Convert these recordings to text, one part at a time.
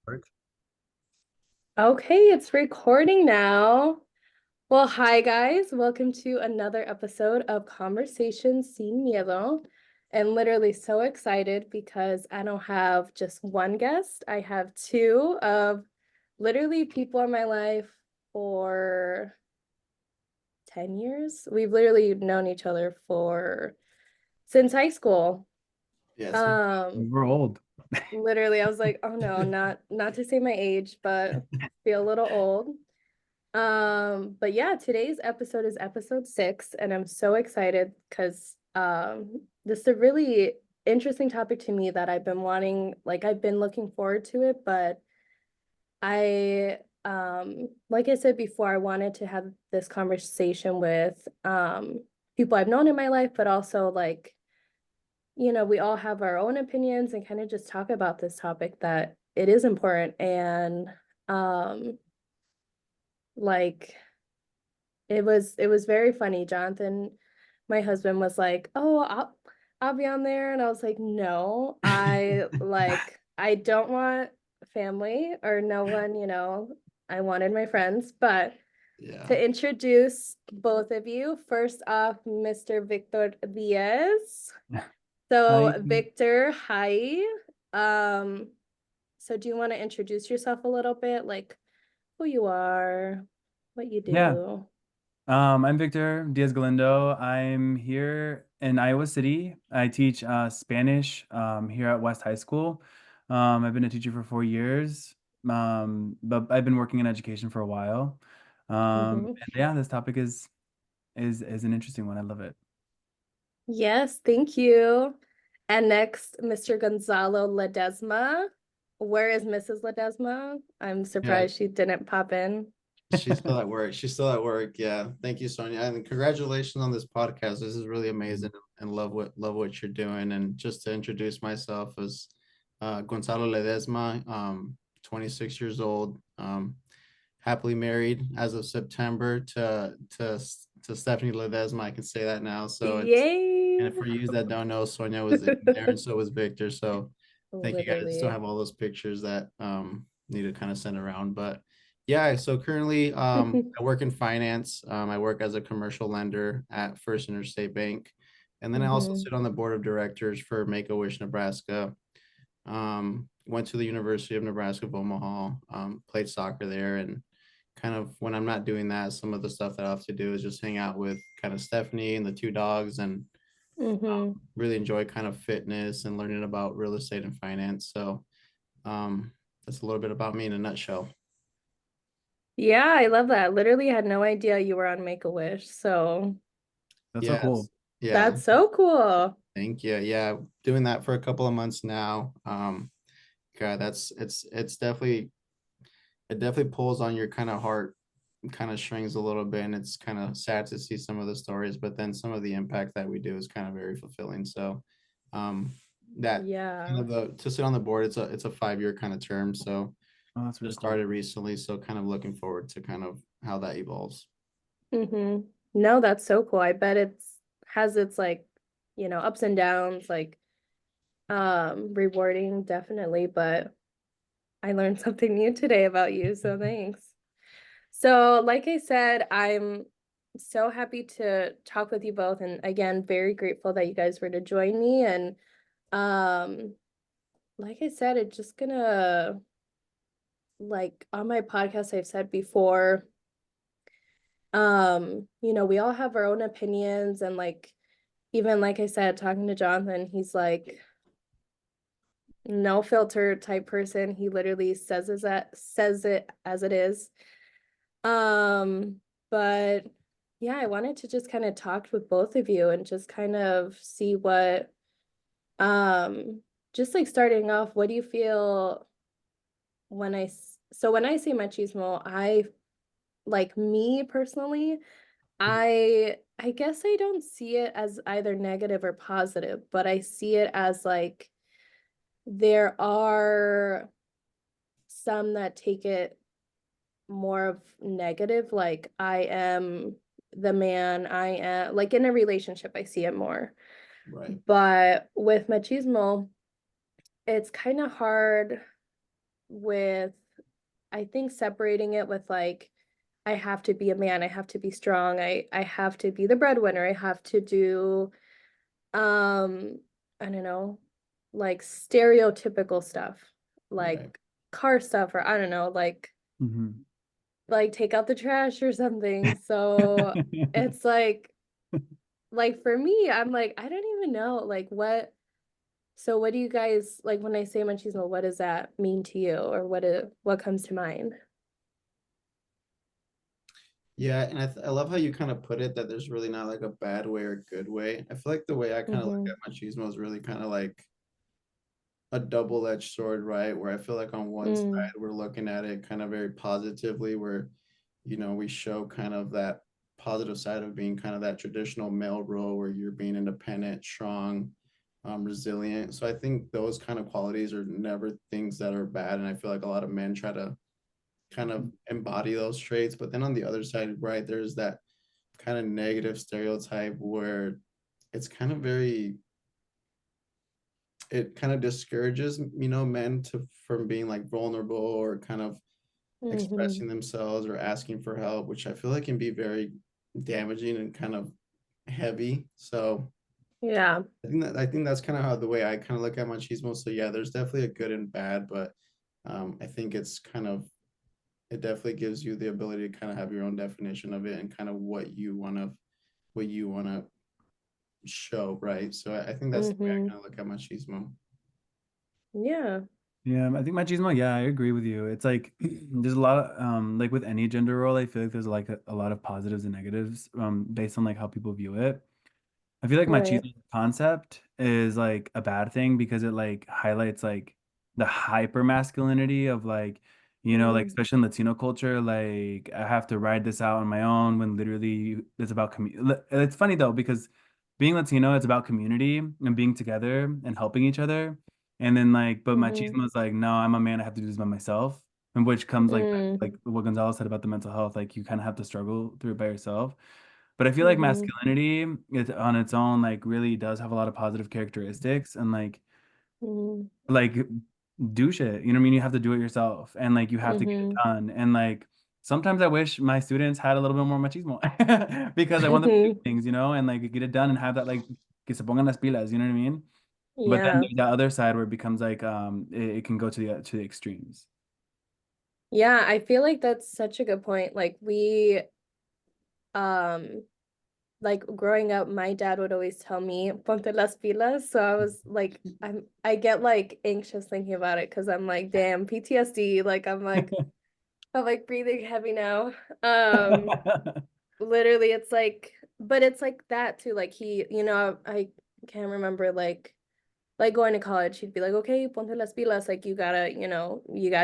Work. Okay, it's recording now. Well, hi guys. Welcome to another episode of Conversations Sin Miedo. I'm literally so excited because I don't have just one guest. I have two of literally people in my life for 10 years. We've literally known each other for since high school. Yes. Um, We're old. Literally, I was like, oh no, not to say my age, but feel a little old. But yeah, today's episode is episode 6, and I'm so excited because this is a really interesting topic to me that I've been wanting, like I've been looking forward to it, but I like I said before, I wanted to have this conversation with people I've known in my life, but also like, we all have our own opinions and kind of just talk about this topic that it is important and um like it was very funny. Jonathan, my husband, was like, "Oh, I'll be on there." And I was like, "No, I don't want family or no one, I wanted my friends." But Yeah. to introduce both of you, first off, Mr. Victor Diaz. So, Hi. Victor, hi. Um, so do you want to introduce yourself a little bit, like who you are, what you Yeah. do? I'm Victor Diaz Galindo. I'm here in Iowa City. I teach Spanish here at West High School. I've been a teacher for 4 years, but I've been working in education for a while. Mhm. And yeah, this topic is an interesting one. I love it. Yes, thank you. And next, Mr. Gonzalo Ledesma. Where is Mrs. Ledesma? I'm Yeah. surprised she didn't pop in. She's still at work. She's still at work. Yeah. Thank you, Sonia. And congratulations on this podcast. This is really amazing and love what you're doing. And just to introduce myself as Gonzalo Ledesma, 26 years old, happily married as of September to Stephanie Ledesma. I can say that now. So it's Yay! and for you that don't know, Sonia was in there and so was Victor. So thank you guys. I still Literally. have all those pictures that need to kind of send around. But yeah, so currently I work in finance. I work as a commercial lender at First Interstate Bank. And then I also Hmm. sit on the board of directors for Make-A-Wish Nebraska. Went to the University of Nebraska of Omaha, played soccer there, and kind of when I'm not doing that, some of the stuff that I have to do is just hang out with kind of Stephanie and the two dogs and Hmm. really enjoy kind of fitness and learning about real estate and finance. So um, that's a little bit about me in a nutshell. Yeah, I love that. Literally had no idea you were on Make-A-Wish. So That's so cool. Yes. Yeah. that's so cool. Thank you. Yeah. Doing that for a couple of months now. God, it's definitely it definitely pulls on your kind of heart kind of strings a little bit, and it's kind of sad to see some of the stories, but then some of the impact that we do is kind of very fulfilling. So um that kind Yeah. of the to sit on the board, it's a 5 year kind of term. So Oh, just that's really cool. started recently, so kind of looking forward to kind of how that evolves. Hmm. No, that's so cool. I bet it's has its like, ups and downs, like rewarding definitely, but I learned something new today about you, so thanks. So, like I said, I'm so happy to talk with you both, and again, very grateful that you guys were to join me. And um, like I said, it's just gonna like on my podcast, I've said before, we all have our own opinions, and like even like I said, talking to Jonathan, he's like no filter type person. He literally says it as it is. Um, but yeah, I wanted to just kind of talk with both of you and just kind of see what um just like starting off, what do you feel when so when I say machismo, I like me personally, I guess I don't see it as either negative or positive, but I see it as like there are some that take it more of negative, like I am the man, I am like in a relationship, I see it more. Right. But with machismo, it's kind of hard. with, I think, separating it with like, I have to be a man, I have to be strong, I have to be the breadwinner, I have to do um I don't know, like stereotypical stuff, Right. like car stuff, or I don't know, Mhm. like take out the trash or something. So it's like for me, I'm like, I don't even know like what. So what do you guys like when I say machismo, what does that mean to you, or what comes to mind? Yeah, and I love how you kind of put it that there's really not like a bad way or a good way. I feel like the way I kind of look Mm-hmm. at machismo is really kind of like a double-edged sword, right? Where I feel like on one Mm, side we're looking at it kind of very positively, where we show kind of that positive side of being kind of that traditional male role where you're being independent, strong, resilient. So I think those kind of qualities are never things that are bad, and I feel like a lot of men try to kind of embody those traits. But then on the other side, right, there's that kind of negative stereotype where it's kind of very it kind of discourages men to from being like vulnerable or kind of mm-hmm. expressing themselves or asking for help, which I feel like can be very damaging and kind of heavy. So Yeah. I think that's kind of how the way I kind of look at machismo. So yeah, there's definitely a good and bad, but I think it definitely gives you the ability to kind of have your own definition of it and kind of what you want to show, right? So I think that's the way I Mm-hmm. kind of look at machismo. Yeah. Yeah, I think machismo, yeah, I agree with you. It's like there's a lot of like with any gender role, I feel like there's like a lot of positives and negatives based on like how people view it. I feel like Right. machismo concept is like a bad thing because it like highlights like the hyper masculinity of like, like Mm, especially in Latino culture, like I have to ride this out on my own when literally it's about community. It's funny though because being Latino, it's about community and being together and helping each other. And then like, but mm-hmm. machismo is like, no, I'm a man, I have to do this by myself. And which comes like back to Mm, like what Gonzalo said about the mental health, like you kind of have to struggle through it by yourself. But I feel like mm-hmm. masculinity it, on its own like really does have a lot of positive characteristics and Mm-hmm. like do shit. You know what I mean? You have to do it yourself and like you have to get it Mm-hmm. done. And like sometimes I wish my students had a little bit more machismo because I want them to do things, and like get it done and have that like que se pongan las pilas, you know what I mean? But then Yeah. there's that other side where it becomes like it can go to the extremes. Yeah, I feel like that's such a good point. Like we um like growing up, my dad would always tell me ponte las pilas. So I was like I get like anxious thinking about it because I'm like, damn, PTSD. Like I'm like breathing heavy now. Um Literally it's like, but it's like that too. Like he, I can't remember like going to college, he'd be like, okay, ponte las pilas, like you gotta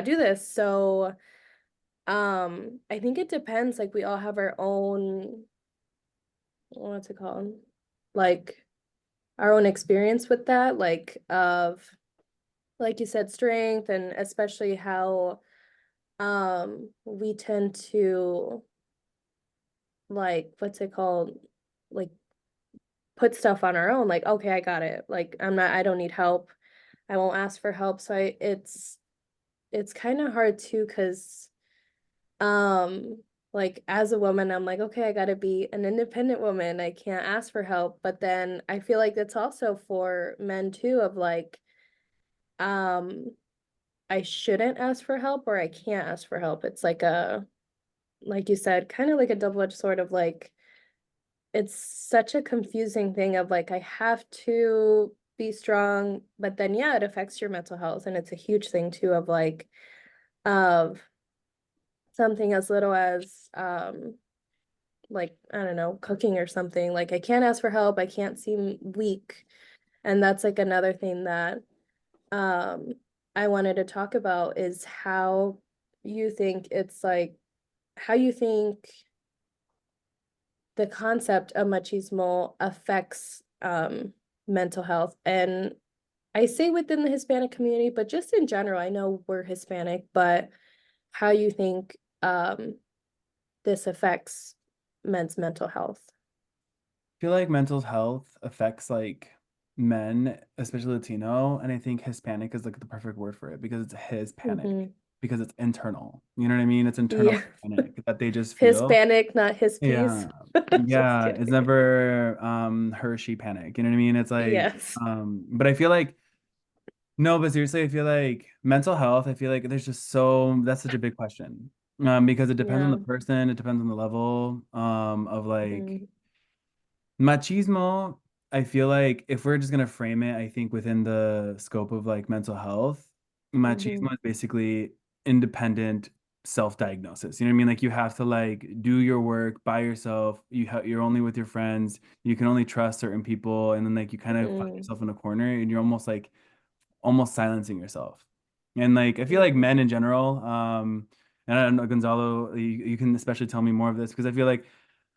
do this. So I think it depends. Like we all have our own, what's it called? Like our own experience with that, like you said, strength, and especially how we tend to like what's it called? Like put stuff on our own, like, okay, I got it. Like I don't need help. I won't ask for help. So it's kind of hard too, because Um, like as a woman, I'm like, okay, I gotta be an independent woman. I can't ask for help. But then I feel like that's also for men too, of like, um, I shouldn't ask for help or I can't ask for help. It's like like you said, kind of like a double-edged sword of like, it's such a confusing thing of like, I have to be strong, but then yeah, it affects your mental health. And it's a huge thing too of something as little as like I don't know, cooking or something. Like I can't ask for help, I can't seem weak. And that's like another thing that um I wanted to talk about is how you think it's like how you think the concept of machismo affects mental health. And I say within the Hispanic community, but just in general, I know we're Hispanic, but how you think this affects men's mental health. Feel like mental health affects like men, especially Latino, and I think Hispanic is like the perfect word for it because it's his panic, Mm-hmm. because it's internal. You know what I mean? It's internal Yeah. panic that they just feel. Hispanic, not his piece. Yeah. Just Yeah. It's kidding. never Hershey panic. You know what I mean? It's like, Yes. but I feel like no, but seriously, I feel like mental health, I feel like there's just that's such a big question. Because it depends on the Yeah. person, it depends on the level of like Mm-hmm. machismo. I feel like if we're just gonna frame it, I think within the scope of like mental health, Mm-hmm. machismo is basically independent self-diagnosis. You know what I mean? Like you have to like do your work by yourself. You're only with your friends. You can only trust certain people, and then like you kind of find Mm-hmm. yourself in a corner, and you're almost silencing yourself. And like I feel like men in general, and I don't know, Gonzalo, you can especially tell me more of this because I feel like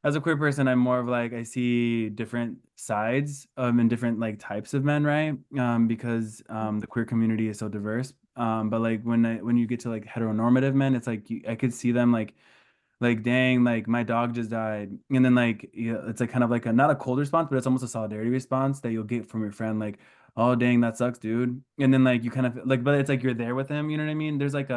as a queer person, I'm more of like I see different sides and different like types of men, right? Because the queer community is so diverse. But like when you get to like heteronormative men, it's like I could see them like dang, like my dog just died, and then like yeah, it's like kind of like a not a cold response, but it's almost a solidarity response that you'll get from your friend, like, oh dang, that sucks, dude. And then like you kind of like, but it's like you're there with him, you know what I mean? There's like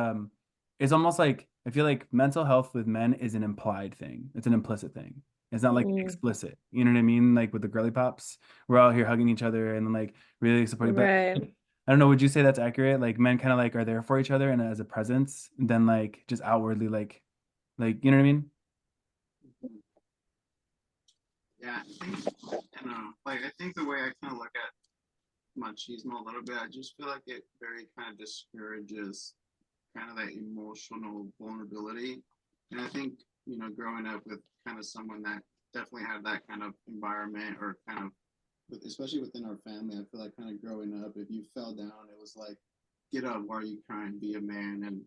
it's almost like I feel like mental health with men is an implied thing, it's an implicit thing. It's not like Mm-hmm. explicit, you know what I mean? Like with the girly pops, we're out here hugging each other and then like really supporting. But Right. I don't know, would you say that's accurate? Like men kind of like are there for each other and as a presence, then like just outwardly like, you know what I mean? Yeah, I think, you know, like I think the way I kind of look at machismo a little bit, I just feel like it very kind of discourages kind of that emotional vulnerability. And I think, you know, growing up with kind of someone that definitely had that kind of environment or kind of, especially within our family, I feel like kind of growing up, if you fell down, it was like, get up, why are you crying, be a man. And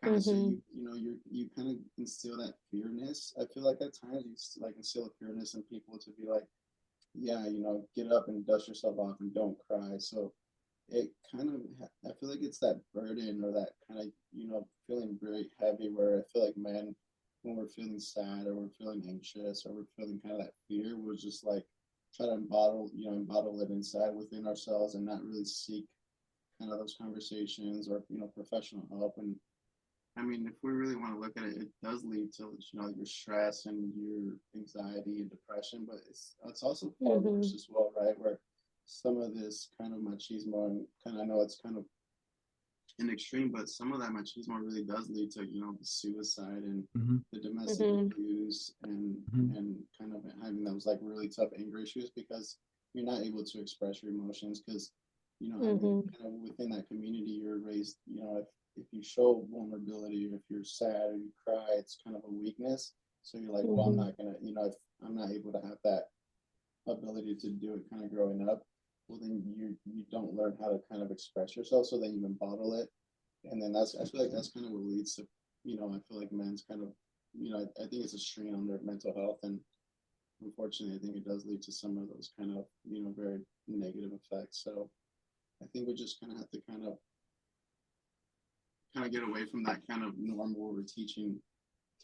kind of so Mm-hmm. you know, you kind of instill that fearness. I feel like at times you like instill a fearness in people to be like, yeah, you know, get up and dust yourself off and don't cry. So it kind of, I feel like it's that burden or that kind of, you know, feeling very heavy where I feel like men, when we're feeling sad or we're feeling anxious or we're feeling kind of that fear, we're just like try to bottle it inside within ourselves and not really seek kind of those conversations or, you know, professional help. And I mean, if we really want to look at it, it does lead to, you know, your stress and your anxiety and depression, but it's also far Mm-hmm. worse as well, right? Where some of this kind of machismo and kind of, I know it's kind of an extreme, but some of that machismo really does lead to, you know, the suicide and Mm-hmm. the domestic Mm-hmm. abuse Mm-hmm. and kind of having those like really tough anger issues because you're not able to express your emotions because, you know, I think Mm-hmm. kind of within that community you're raised, you know, if you show vulnerability or if you're sad or you cry, it's kind of a weakness. So you're like, well, I'm Mm-hmm. not gonna, you know, if I'm not able to have that ability to do it kind of growing up, well then you don't learn how to kind of express yourself. So then you can bottle it, and then I feel like that's kind of what leads to, you know, I feel like men's kind of, you know, I think it's a strain on their mental health, and unfortunately, I think it does lead to some of those kind of, you know, very negative effects. So I think we just kind of have to kind of get away from that kind of norm where we're teaching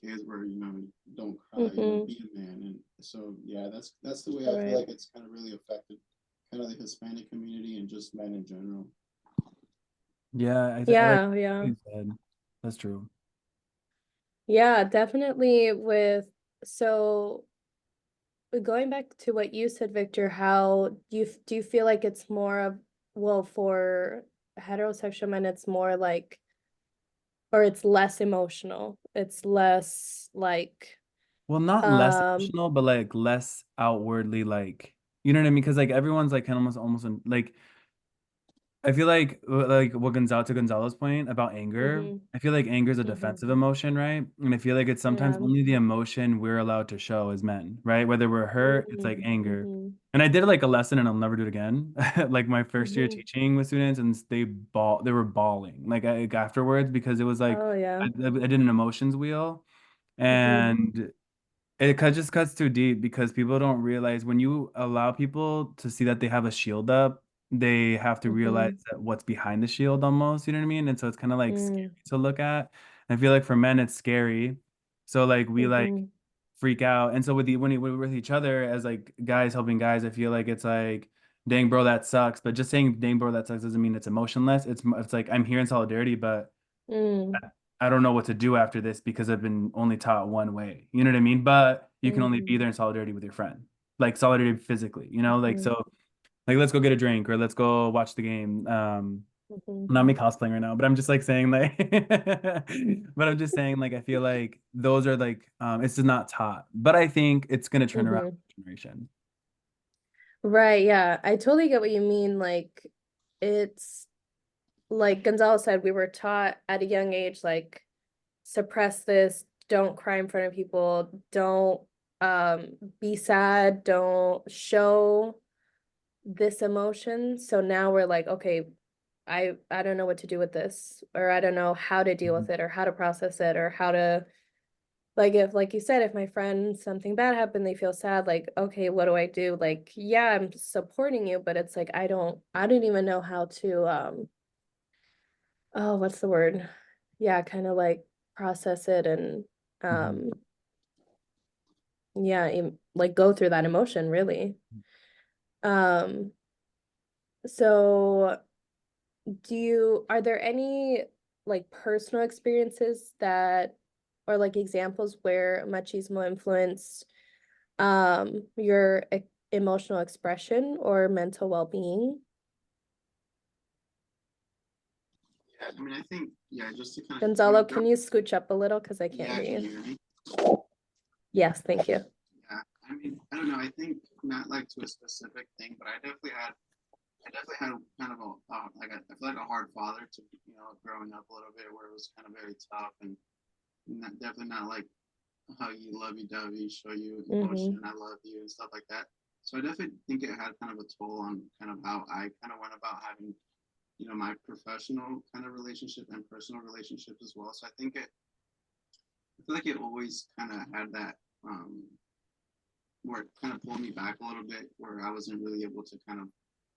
kids where, you know, don't cry, you know, Mm-hmm. be a man. And so yeah, that's the way I feel Right. like it's kind of really affected kind of the Hispanic community and just men in general. Yeah, I like Yeah, what yeah. you said. That's true. Yeah, definitely with so going back to what you said, Victor, how do you feel like it's more of, well, for heterosexual men it's more like, or it's less emotional. It's less like Well, not less um emotional, but like less outwardly like, you know what I mean? Because like everyone's like kind of almost like I feel like what Gonzalo to Gonzalo's point about anger, mm-hmm, I feel like anger is a mm-hmm, defensive emotion, right? And I feel like it's sometimes yeah. only the emotion we're allowed to show as men, right? Whether we're hurt, it's like Mm-hmm, anger. mm-hmm, And I did like a lesson and I'll never do it again. Like my first year mm-hmm. teaching with students and they were bawling like afterwards because it was like Oh yeah. I did an emotions wheel Mm-hmm, and just cuts too deep because people don't realize when you allow people to see that they have a shield up, they have to realize mm-hmm, that what's behind the shield almost, you know what I mean? And so it's kind of like scary mm, to look at. And I feel like for men it's scary. So like we like mm-hmm, freak out. And so with when we're with each other as like guys helping guys, I feel like it's like dang bro, that sucks. But just saying dang bro, that sucks doesn't mean it's emotionless. It's like I'm here in solidarity, but Mm, I don't know what to do after this because I've been only taught one way. You know what I mean? But you can only be mm, there in solidarity with your friend, like solidarity physically, you know, like mm, so like let's go get a drink or let's go watch the game. mhm, Not me cosplaying right now, but I'm just like saying like but I'm just saying like I feel like those are like it's just not taught. But I think it's gonna turn around mhm. this generation. Right, yeah. I totally get what you mean. Like it's like Gonzalo said, we were taught at a young age, like suppress this, don't cry in front of people, don't be sad, don't show this emotion. So now we're like, okay, I don't know what to do with this, or I don't know how to deal Mhm. with it, or how to process it, or how to, like, if, like you said, if my friend something bad happened, they feel sad, like, okay, what do I do? Like, yeah, I'm supporting you, but it's like I don't even know how to oh, what's the word? Yeah, kind of like process it and Mhm. um yeah, like go through that emotion really. Um so are there any like personal experiences that, or like examples where machismo influenced your emotional expression or mental well-being? Yeah, I mean, I think, yeah, just to kind of, I Gonzalo, mean, can you scooch up a little because I can't yeah, hear can you? you hear me? Yes, thank you. Yeah, I mean, I don't know. I think not like to a specific thing, but I definitely had kind of a I feel like a hard father to growing up a little bit where it was kind of very tough and definitely not like how you lovey-dovey, show you emotion, Mm-hmm. I love you and stuff like that. So I definitely think it had kind of a toll on kind of how I kind of went about having my professional kind of relationship and personal relationships as well. So I feel like it always kind of had that where it kind of pulled me back a little bit, where I wasn't really able to kind of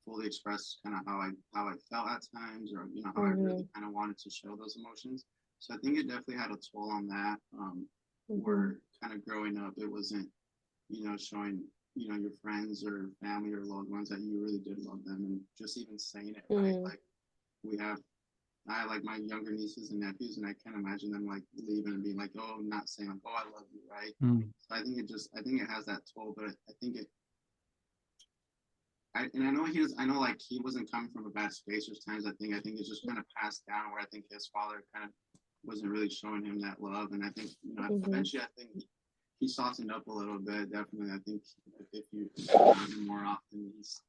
fully express kind of how I felt at times, or how I Mm-hmm. really kind of wanted to show those emotions. So I think it definitely had a toll on that. Mm-hmm. Where kind of growing up, it wasn't showing your friends or family or loved ones that you really did love them, and just even saying it right. Mm-hmm. Like we have I like my younger nieces and nephews, and I can't imagine them like leaving and being like, "Oh, not saying like, oh, I love you," right? Mm. So I think it has that toll, but I think and I know I know like he wasn't coming from a bad space. There's times I think it's just kind of passed down where I think his father kind of wasn't really showing him that love, and I think Mm-hmm. eventually I think he softened up a little bit. Definitely, I think if you around him more often, he's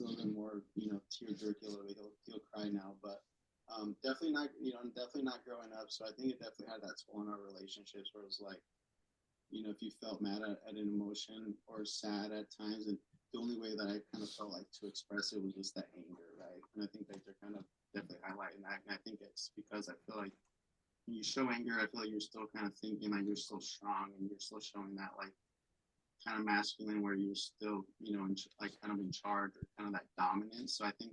a little bit more tear jerky a little bit. He'll cry now, but definitely not growing up. So I think it definitely had that toll in our relationships where it was like if you felt mad at an emotion or sad at times, and the only way that I kind of felt like to express it was just that anger, right? And I think that they're kind of definitely highlighting that. And I think it's because I feel like when you show anger, I feel like you're still kind of thinking like you're still strong and you're still showing that like kind of masculine where you're still, like kind of in charge or kind of that dominance. So I think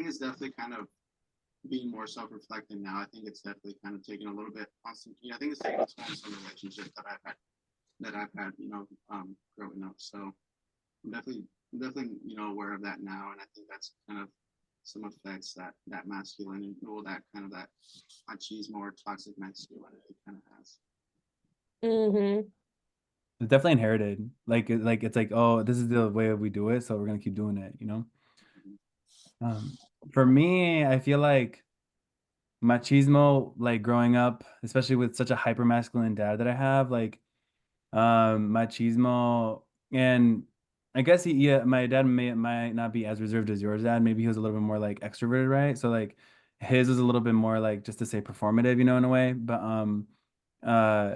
it's definitely kind of being more self-reflecting now. I think it's definitely kind of taking a little bit on some, I think it's taking a toll on some relationships that I've had, growing up. So I'm definitely, aware of that now, and I think that's kind of some effects that masculinity, or that kind of that machismo or toxic masculinity kind of has. Mm-hmm. It's definitely inherited. Like it's like, oh, this is the way we do it, so we're gonna keep doing it, you know? Mhm. Um, for me, I feel like machismo, like growing up, especially with such a hyper masculine dad that I have, like machismo, and I guess yeah, my dad might not be as reserved as yours dad. Maybe he was a little bit more like extroverted, right? So like his was a little bit more like, just to say, performative, in a way. But uh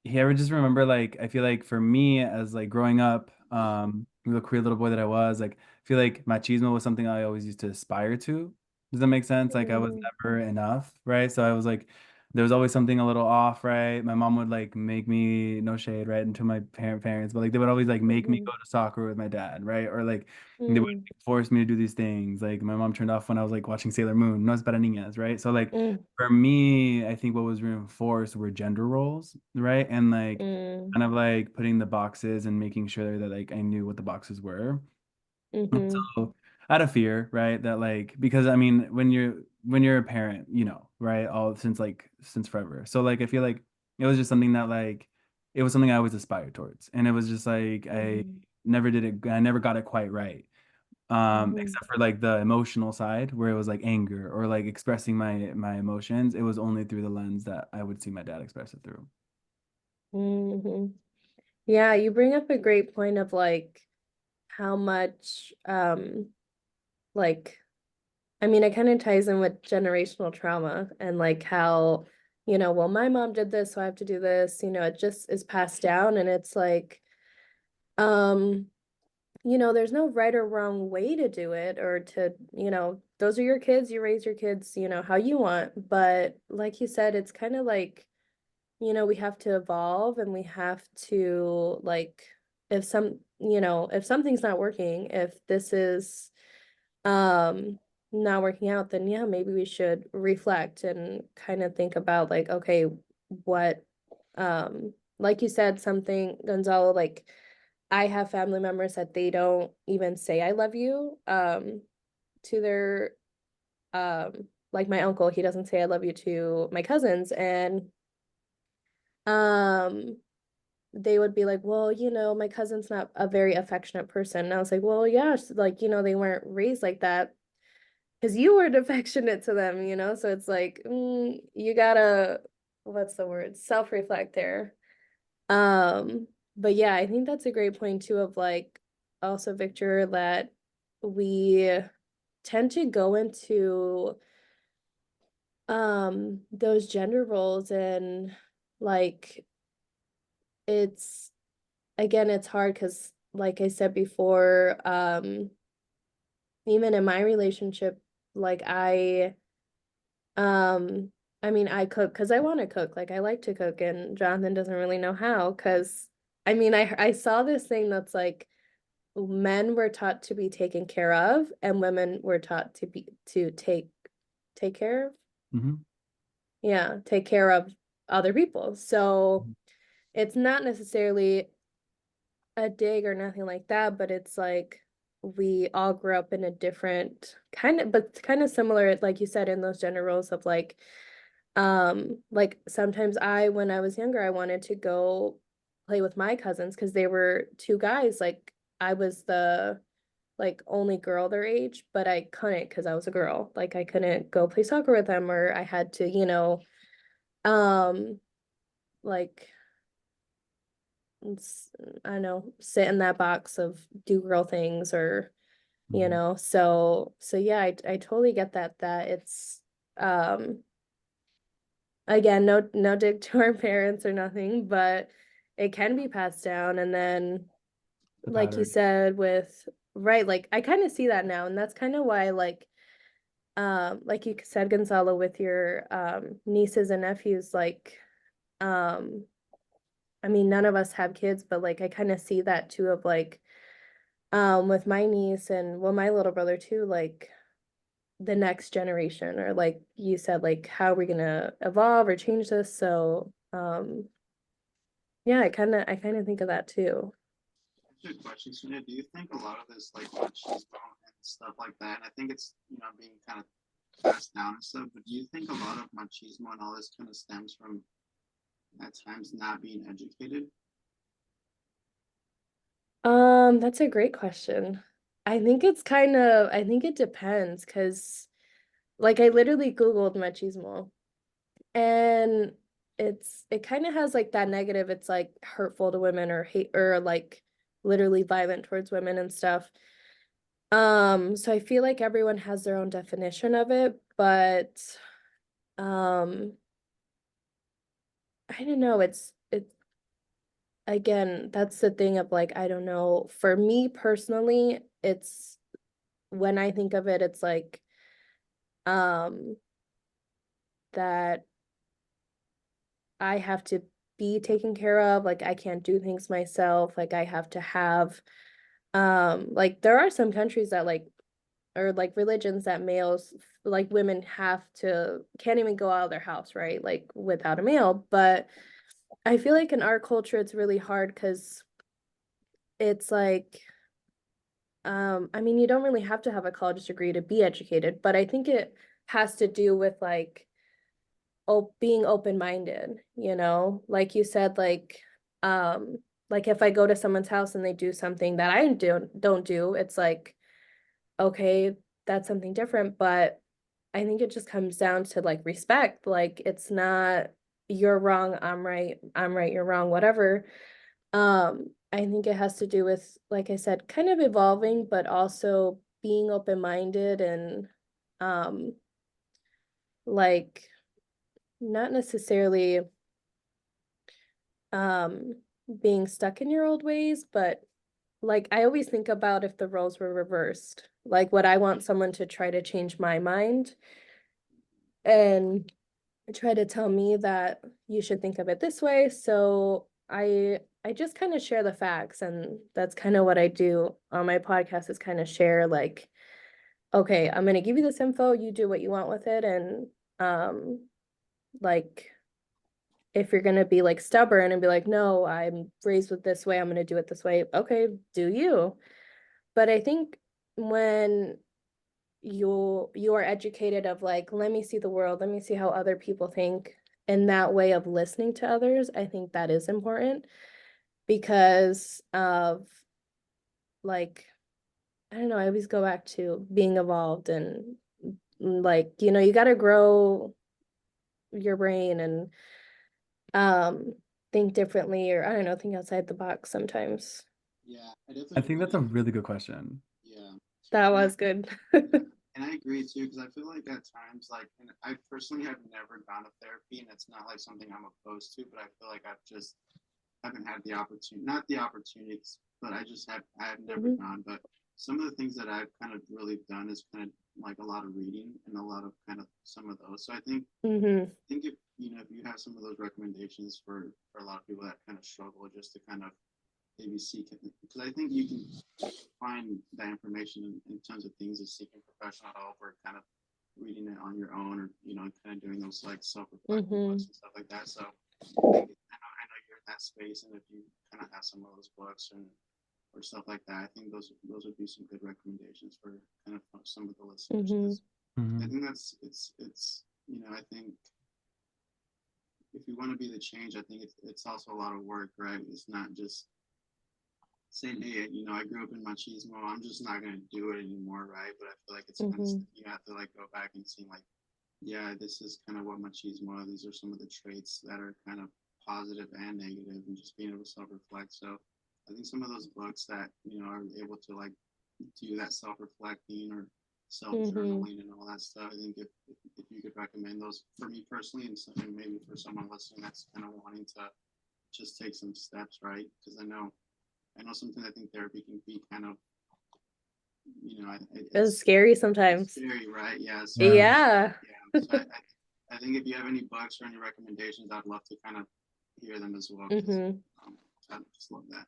he ever just remember, like, I feel like for me, as like growing up, the queer little boy that I was, like, I feel like machismo was something I always used to aspire to. Does that make sense? Like I was Mm-hmm. never enough, right? So I was like, there was always something a little off, right? My mom would like make me, no shade, right, into my parents, but like they would always like make me Mm-hmm. go to soccer with my dad, right? Or like they would Mm-hmm. force me to do these things. Like my mom turned off when I was like watching Sailor Moon. No es para niñas, right? So like for me, I think what was reinforced were gender roles, right? And like Mm-hmm. kind of like putting the boxes and making sure that like I knew what the boxes were. And Mm-hmm. so out of fear, right? That like, because I mean, when you're a parent, you know, right? All since forever. So like I feel like it was just something that like it was something I always aspired towards. And it was just like Mhm. I never got it quite right. Mhm. Except for like the emotional side where it was like anger or like expressing my emotions. It was only through the lens that I would see my dad express it through. Mhm. Yeah, you bring up a great point of like how much like I mean, it kind of ties in with generational trauma and like how, well, my mom did this, so I have to do this, it just is passed down and it's like, um, there's no right or wrong way to do it or to, those are your kids, you raise your kids, how you want. But like you said, it's kind of like, we have to evolve and we have to like, if something's not working, if this is um not working out, then yeah, maybe we should reflect and kind of think about like, okay, what like you said something, Gonzalo, like I have family members that they don't even say I love you to their like my uncle, he doesn't say I love you to my cousins, and um they would be like, well, my cousin's not a very affectionate person. And I was like, well, yeah, like, they weren't raised like that because you weren't affectionate to them, So it's like, you gotta, what's the word? Self-reflect there. Um, but yeah, I think that's a great point too of like also, Victor, that we tend to go into those gender roles and like it's again, it's hard because like I said before, even in my relationship, like um I mean I cook because I want to cook. Like I like to cook and Jonathan doesn't really know how because I mean I saw this thing that's like men were taught to be taken care of and women were taught to take care of. Hmm. Yeah, take care of other people. So it's not necessarily a dig or nothing like that, but it's like we all grew up in a different kind of, but kind of similar, like you said, in those gender roles of like sometimes when I was younger, I wanted to go play with my cousins because they were two guys. Like I was the like only girl their age, but I couldn't because I was a girl. Like I couldn't go play soccer with them, or I had to, um, like I don't know, sit in that box of do girl things or Hmm. so yeah, I totally get that it's um again, no dig to our parents or nothing, but it can be passed down and then The like you pattern. said with right, like I kind of see that now and that's kind of why like you said, Gonzalo, with your nieces and nephews, like um I mean none of us have kids, but like I kind of see that too of like with my niece and well my little brother too, like the next generation or like you said, like how are we gonna evolve or change this? So yeah, I kind of think of that too. Good question, Sonia. Do you think a lot of this like machismo and stuff like that? I think it's being kind of passed down and stuff. But do you think a lot of machismo and all this kind of stems from at times not being educated? That's a great question. I think it depends because like I literally Googled machismo and it kind of has like that negative, it's like hurtful to women or hate or like literally violent towards women and stuff. So I feel like everyone has their own definition of it, but um I don't know, it's again, that's the thing of like I don't know. For me personally, it's when I think of it, it's like um that I have to be taken care of, like I can't do things myself, like I have to have like there are some countries that like or like religions that males like women have to can't even go out of their house, right? Like without a male. But I feel like in our culture it's really hard because it's like I mean, you don't really have to have a college degree to be educated, but I think it has to do with like being open-minded, you know? Like you said, like if I go to someone's house and they do something that I don't do, it's like, okay, that's something different, but I think it just comes down to like respect. Like it's not you're wrong, I'm right, you're wrong, whatever. I think it has to do with, like I said, kind of evolving, but also being open-minded and um like not necessarily um being stuck in your old ways, but like I always think about if the roles were reversed. Like would I want someone to try to change my mind and try to tell me that you should think of it this way? So I just kind of share the facts, and that's kind of what I do on my podcast, is kind of share like, okay, I'm gonna give you this info, you do what you want with it, and like if you're gonna be like stubborn and be like, no, I'm raised with this way, I'm gonna do it this way, okay, do you. But I think when you are educated of like, let me see the world, let me see how other people think, and that way of listening to others, I think that is important because of like, I don't know, I always go back to being evolved and like, you know, you got to grow your brain and um think differently, or I don't know, think outside the box sometimes. Yeah, I I definitely think that's a agree. really good question. Yeah. That And I, was good. and I agree too, because I feel like at times, like, and I personally have never gone to therapy, and it's not like something I'm opposed to, but I feel like haven't had the opportunity, not the opportunities, but I have never Mhm. gone. But some of the things that I've kind of really done is kind of like a lot of reading and a lot of kind of some of those. So I think if you have some of those recommendations for a lot of people that kind of struggle just to kind of maybe seek it, because I think you can find that information in tons of things as seeking professional help or kind of reading it on your own, or kind of doing those like self-reflective books Mhm. and stuff like that. So I know you're in that space, and if you kind of have some of those books and or stuff like that, I think those would be some good recommendations for kind of some of the listeners, Mhm. because I Mhm. think it's I think if you want to be the change, I think it's also a lot of work, right? It's not just saying, hey, I grew up in machismo, I'm just not going to do it anymore, right? But I feel like it's kind of, Mhm. you have to like go back and see like, yeah, this is kind of what machismo is. These are some of the traits that are kind of positive and negative, and just being able to self-reflect. So I think some of those books that, are able to like do that self-reflecting or Mhm. self-journaling and all that stuff, I think if you could recommend those for me personally, and maybe for someone listening that's kind of wanting to just take some steps, right? Because I know sometimes I think therapy can be kind of, It was it's scary sometimes. scary, right? Yeah. So Yeah. Yeah. yeah. So I think if you have any books or any recommendations, I'd love to kind of hear them as well, because Mhm. um, I just love that.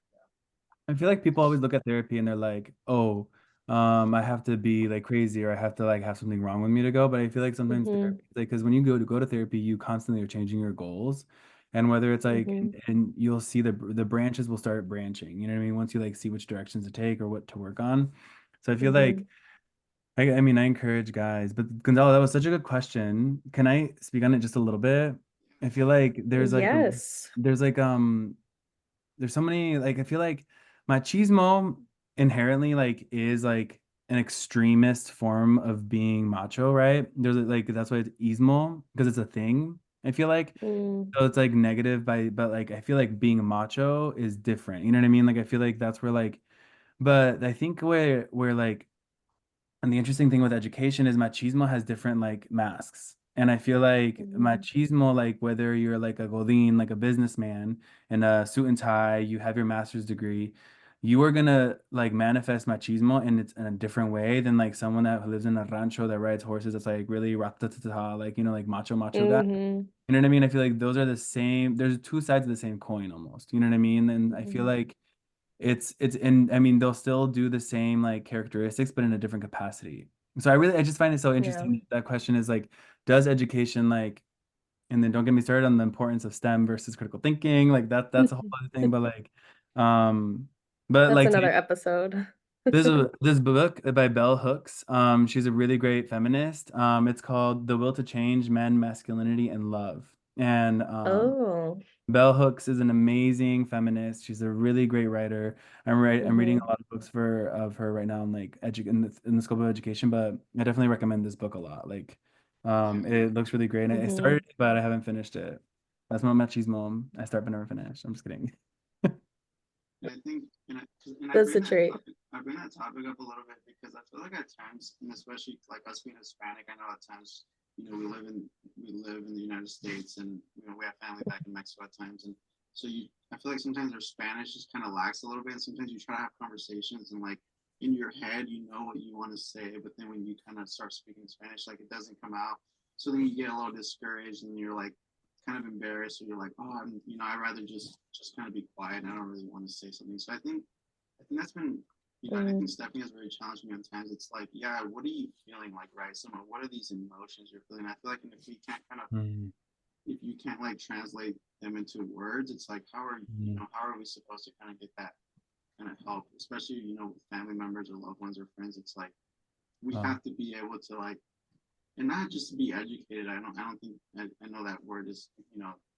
I feel like people always look at therapy and they're like, oh, I have to be like crazy or I have to like have something wrong with me to go. But I feel like sometimes Mhm. therapy, like, because when you go to therapy, you constantly are changing your goals. And whether it's like, Mhm. and you'll see the branches will start branching, you know what I mean? Once you like see which directions to take or what to work on. So I feel like, Mhm. I encourage guys, but Gonzalo, that was such a good question. Can I speak on it just a little bit? I feel like Yes. there's like, there's so many like I feel like machismo inherently like is like an extremist form of being macho, right? There's like that's why it's ismo because it's a thing. I feel like Mm. so it's like negative but like I feel like being macho is different. You know what I mean? Like I feel like that's where like but I think where like and the interesting thing with education is machismo has different like masks. And I feel like Mhm. machismo, like whether you're like a Godin, like a businessman in a suit and tie, you have your master's degree, you are gonna like manifest machismo and it's in a different way than like someone that lives in a rancho that rides horses that's like really ratatata, like like macho guy. Mhm. You know what I mean? I feel like those are the same, there's two sides of the same coin almost. You know what I mean? And I feel Mhm. like it's and I mean they'll still do the same like characteristics but in a different capacity. So I just find it so Yeah. interesting that question is like does education like and then don't get me started on the importance of STEM versus critical thinking like that's a whole other thing but like um but That's like another episode. There's a this book by Bell Hooks. She's a really great feminist. It's called The Will to Change: Men, Masculinity, and Love. And Oh. Bell Hooks is an amazing feminist. She's a really great writer. I'm reading a Mm-hmm. lot of books for of her right now in like in the scope of education, but I definitely recommend this book a lot. Like it looks really great. And I Mm-hmm. started it, but I haven't finished it. That's my machismo. I start but never finish. I'm just kidding. I think, and I That's bring a that trait. topic, I bring that topic up a little bit because I feel like at times, and especially like us being Hispanic, I know at times, we live in the United States, and we have family back in Mexico at times, and so I feel like sometimes our Spanish just kind of lacks a little bit, and sometimes you try to have conversations, and like in your head, you know what you want to say, but then when you kind of start speaking Spanish, like it doesn't come out, so then you get a little discouraged, and you're like kind of embarrassed, or you're like, oh, I'd rather just kind of be quiet. I don't really want to say something. So I think that's been, and I Mm-hmm. think Stephanie has very challenged me on times. It's like, yeah, what are you feeling like, right? What are these emotions you're feeling? I feel like Mm, if you can't like translate them into words, it's like, mm, how are we supposed to kind of get that kind of help, especially, with family members or loved ones or friends? It's like, we oh, have to be able to like, and not just be educated. I don't think, I know that word is,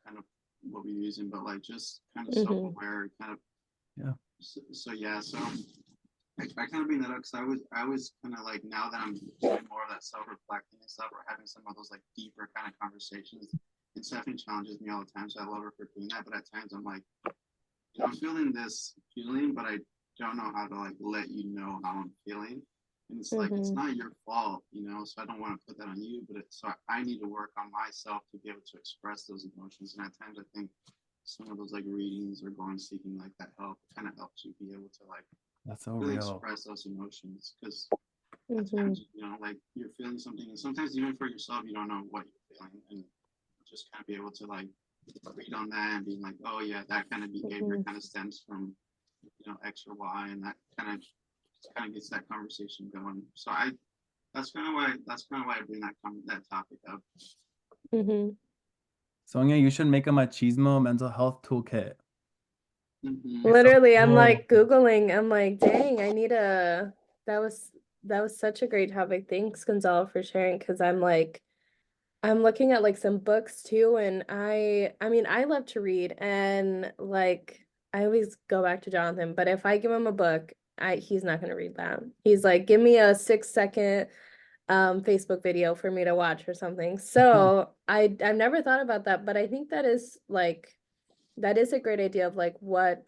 kind of what we're using, but like just kind of Mm-hmm. self-aware, kind of, yeah. so yeah, so I kind of bring that up because I was kind of like, now that I'm doing more of that self-reflecting and stuff, or having some of those like deeper kind of conversations, and Stephanie challenges me all the time, so I love her for doing that. But at times I'm like, I'm feeling this feeling, but I don't know how to like let you know how I'm feeling. And it's like, it's Mm-hmm. not your fault, so I don't want to put that on you, but so I need to work on myself to be able to express those emotions. And at times I think some of those like readings or going seeking like that help kind of helps you be able to like That's so really real. express those emotions, because at Mm-hmm. times, like you're feeling something, and sometimes even for yourself, you don't know what you're feeling, and just kind of be able to like read on that and being like, oh yeah, that kind of behavior Mm-hmm. kind of stems from X or Y, and that kind of gets that conversation going. So that's kind of why I bring that topic up. Mm-hmm. Sonia, you should make a machismo mental health toolkit. It's so Literally, I'm cool. like Googling. I'm like, dang, that was that was such a great topic. Thanks, Gonzalo, for sharing. Because I'm looking at like some books too, and I mean, I love to read, and like I always go back to Jonathan. But if I give him a book, he's not gonna read that. He's like, give me a 6 second Facebook video for me to watch or something. So I've never thought about that, but I think that is a great idea of like what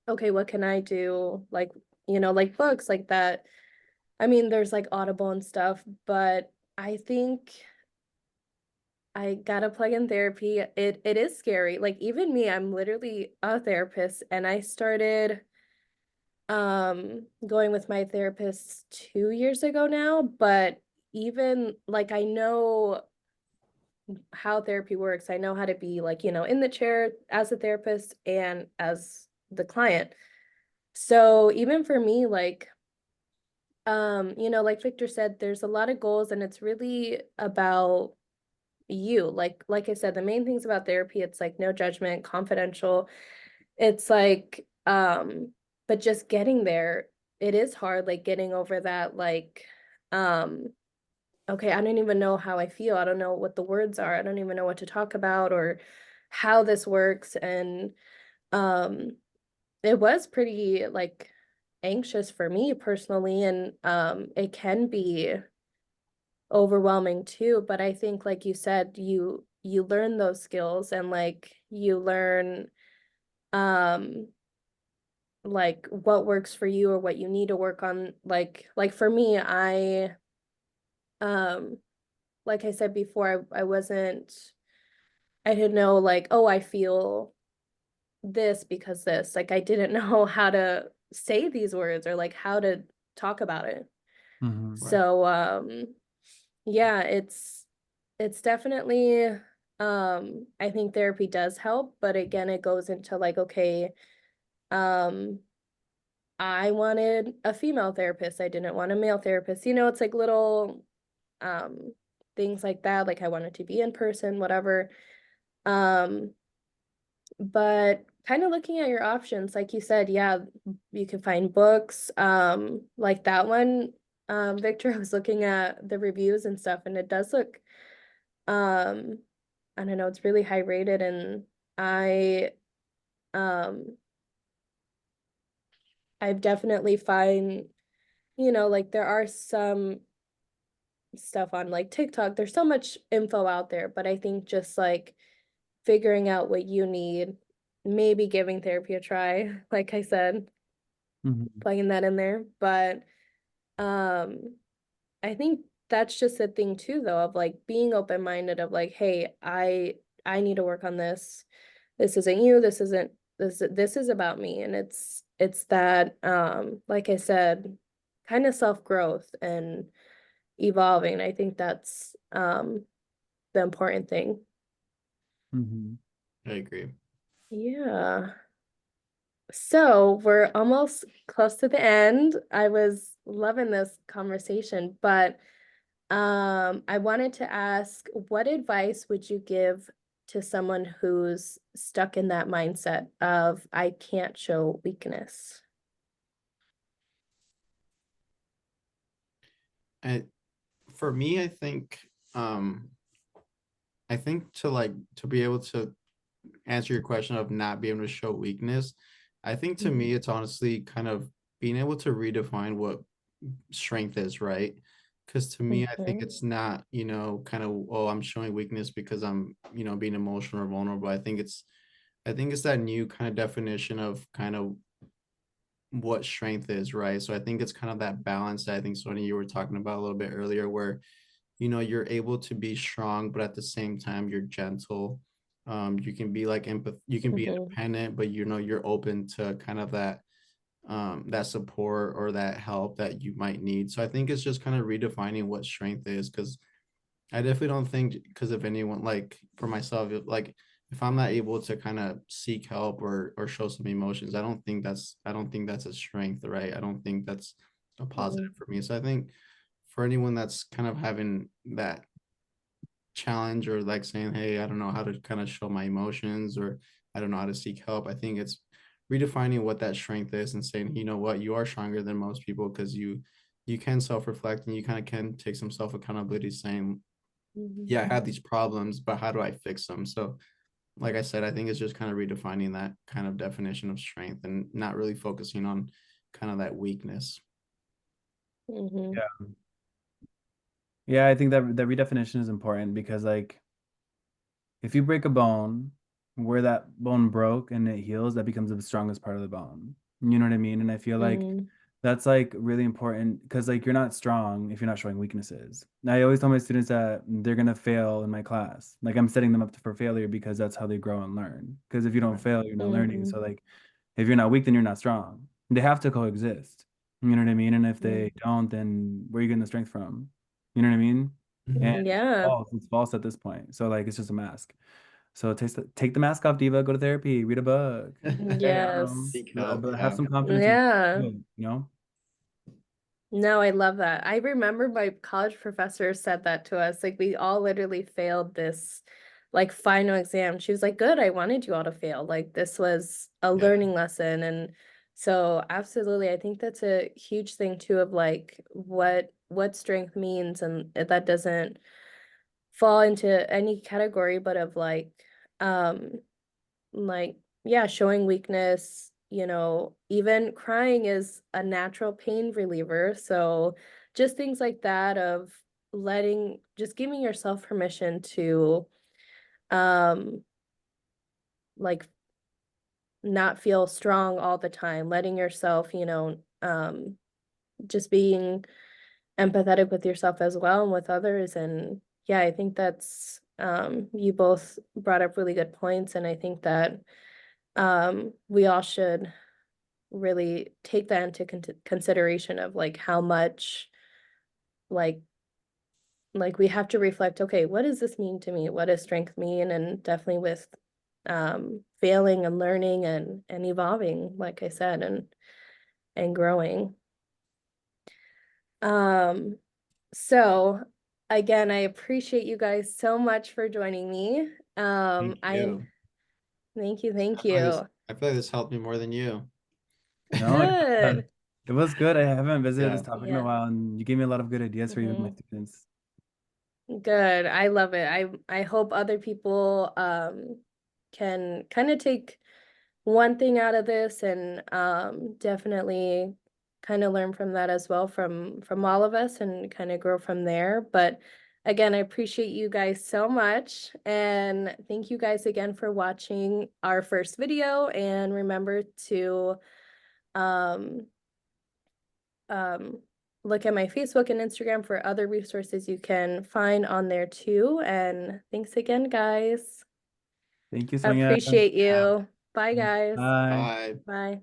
okay, what can I do? Like, like books like that. I mean, there's like Audible and stuff, but I think I gotta plug in therapy. It is scary. Like even me, I'm literally a therapist, and I started going with my therapist 2 years ago now, but even like I know how therapy works. I know how to be like, in the chair as a therapist and as the client. So even for me, like like Victor said, there's a lot of goals, and it's really about you. Like I said, the main things about therapy, it's like no judgment, confidential. It's like but just getting there, it is hard, like getting over that, like um okay, I don't even know how I feel. I don't know what the words are. I don't even know what to talk about or how this works. And um it was pretty like anxious for me personally, and it can be overwhelming too, but I think like you said, you learn those skills, and like you learn um like what works for you or what you need to work on. Like for me, um like I said before, I didn't know like, oh, I feel this because this, like I didn't know how to say these words or like how to talk about it. Hmm. Right. So yeah, it's definitely I think therapy does help, but again, it goes into like, okay, um I wanted a female therapist. I didn't want a male therapist. It's like little um things like that. Like I wanted to be in person, whatever. Um but kind of looking at your options, like you said, yeah, you can find books, like that one, Victor, I was looking at the reviews and stuff, and it does look, um, I don't know, it's really high rated, and I, um, I've definitely find, like there are some stuff on like TikTok, there's so much info out there, but I think just like figuring out what you need, maybe giving therapy a try, like I said, Mhm. plugging that in there. But um I think that's just a thing too though of like being open-minded of like, hey, I need to work on this. This isn't you, this isn't this is about me. And it's that like I said, kind of self-growth and evolving. I think that's the important thing. Mhm. I agree. Yeah. So we're almost close to the end. I was loving this conversation, but I wanted to ask, what advice would you give to someone who's stuck in that mindset of I can't show weakness? And for me, I think to like to be able to answer your question of not being able to show weakness, I think to Mhm. me it's honestly kind of being able to redefine what strength is, right? Because to me, I think Mhm. it's not, kind of, oh, I'm showing weakness because I'm, being emotional or vulnerable. I think it's that new kind of definition of kind of what strength is, right? So I think it's kind of that balance that I think Sonia you were talking about a little bit earlier, where you're able to be strong, but at the same time you're gentle. You can be like you can be Mhm. independent, but you're open to kind of that support or that help that you might need. So I think it's just kind of redefining what strength is, because I definitely don't think, because if anyone, like for myself, like if I'm not able to kind of seek help or show some emotions, I don't think that's a strength, right? I don't think that's a positive Mhm. for me. So I think for anyone that's kind of having that challenge, or like saying, hey, I don't know how to kind of show my emotions, or I don't know how to seek help, I think it's redefining what that strength is and saying, you know what, you are stronger than most people, because you can self-reflect and you kind of can take some self-accountability, saying, Mhm. yeah, I have these problems, but how do I fix them? So like I said, I think it's just kind of redefining that kind of definition of strength and not really focusing on kind of that weakness. Mhm. Yeah. Yeah, I think that redefinition is important because like if you break a bone, where that bone broke and it heals, that becomes the strongest part of the bone. You know what I mean? And I feel like Mhm. that's like really important because like you're not strong if you're not showing weaknesses. And I always tell my students that they're gonna fail in my class. Like I'm setting them up for failure because that's how they grow and learn. Because if you don't fail, you're not learning. Mhm. So like if you're not weak, then you're not strong. They have to coexist. You know what I mean? And if they don't, then where are you getting the strength from? You know what I mean? And Mhm. it's Yeah. false. It's false at this point. So like it's just a mask. So take the mask off, Diva. Go to therapy. Read a book. Yes. Seek help, But have yeah. some confidence in Yeah. you. You know. No, I love that. I remember my college professor said that to us. Like we all literally failed this like final exam. She was like, "Good, I wanted you all to fail. Like this was a Yeah. learning lesson." And so absolutely, I think that's a huge thing too of like what strength means, and that doesn't fall into any category but of um like yeah, showing weakness, even crying is a natural pain reliever. So just things like that of just giving yourself permission to um like not feel strong all the time, letting yourself, just being empathetic with yourself as well and with others. And yeah, I think that's you both brought up really good points, and I think that we all should really take that into consideration of like how much like we have to reflect, okay, what does this mean to me, what does strength mean, and definitely with failing and learning and evolving, like I said, and growing. um so again, I appreciate you guys so much for joining me. Thank I you. Thank you. Thank I feel like this, you. I feel like this helped me more than you. No, Good. it was good. I haven't visited Yeah. this topic in a Yeah. while, and you gave me a lot of good ideas for even my hmm students. Good. I love it. I hope other people can kind of take one thing out of this and definitely kind of learn from that as well from all of us and kind of grow from there. But again, I appreciate you guys so much, and thank you guys again for watching our first video, and remember to um um look at my Facebook and Instagram for other resources you can find on there too. And thanks again, guys. Thank you, I Sonia. appreciate Yeah. you. Bye, guys. Bye. Bye. Bye.